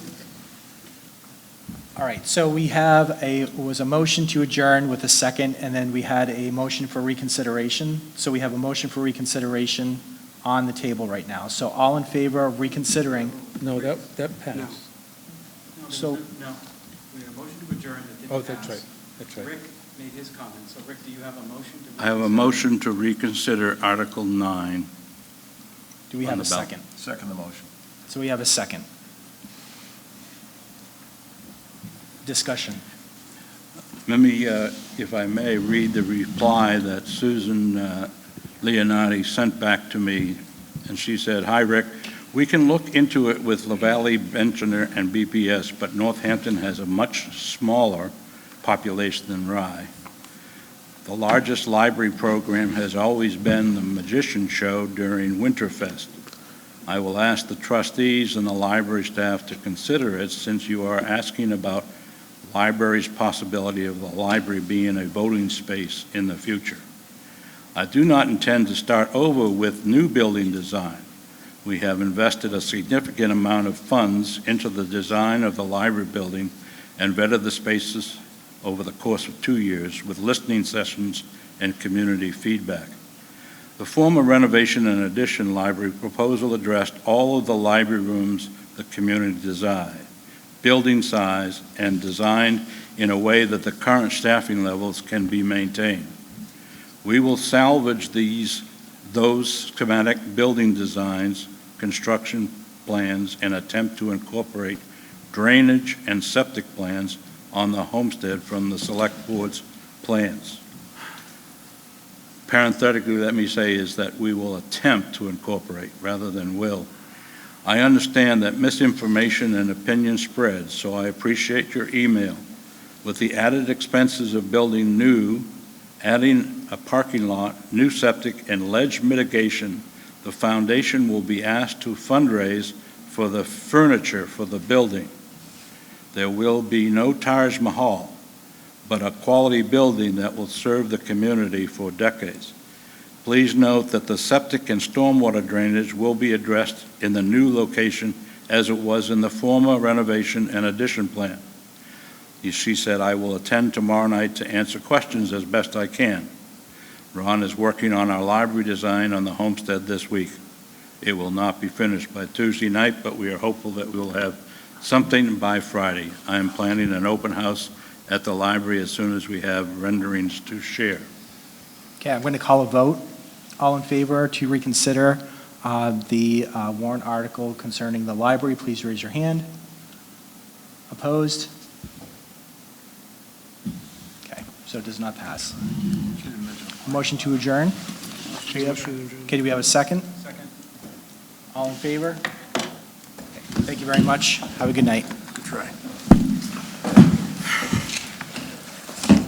all right, so we have was a motion to adjourn with a second, and then we had a motion for reconsideration. So we have a motion for reconsideration on the table right now. So all in favor of reconsidering? No, that passed. So- No, we had a motion to adjourn that didn't Oh, that's pass. right, that's right. Rick made his comment, so Rick, do you have a motion to? I have a motion to reconsider Article 9. Do we On have the a ballot. second? Second the motion. So we have a second. Discussion. Let me, if I may, read the reply that Susan Leonardi sent back to me. And she said, "Hi, Rick. We can look into it with LaValle, Benchner, and BPS, but Northampton has a much smaller population than Rye. The largest library program has always been the Magician Show during Winterfest. I will ask the trustees and the library staff to consider it, since you are asking about library's possibility of the library being a voting space in the future. I do not intend to start over with new building design. We have invested a significant amount of funds into the design of the library building and vetted the spaces over the course of 2 years with listening sessions and community feedback. The former renovation and addition library proposal addressed all of the library rooms the community desired, building size, and designed in a way that the current staffing levels can be maintained. We will salvage those schematic building designs, construction plans, and attempt to incorporate drainage and septic plans on the homestead from the select board's plans. Parenthetically, let me say is that we will attempt to incorporate rather than will. I understand that misinformation and opinion spreads, so I appreciate your email. With the added expenses of building new, adding a parking lot, new septic, and ledge mitigation, the foundation will be asked to fundraise for the furniture for the building. There will be no Taj Mahal, but a quality building that will serve the community for decades. Please note that the septic and stormwater drainage will be addressed in the new location as it was in the former renovation and addition plan. She said, I will attend tomorrow night to answer questions as best I can. Ron is working on our library design on the homestead this week. It will not be finished by Tuesday night, but we are hopeful that we will have something by Friday. I am planning an open house at the library as soon as we have renderings to share. Okay, I'm going to call a vote. All in favor to reconsider the warrant article concerning the library, please raise your hand. Opposed? Okay, so it does not pass. Motion to adjourn? Okay, do we have a second? Second. All in favor? Okay, thank you very much. Have a good night. Good try.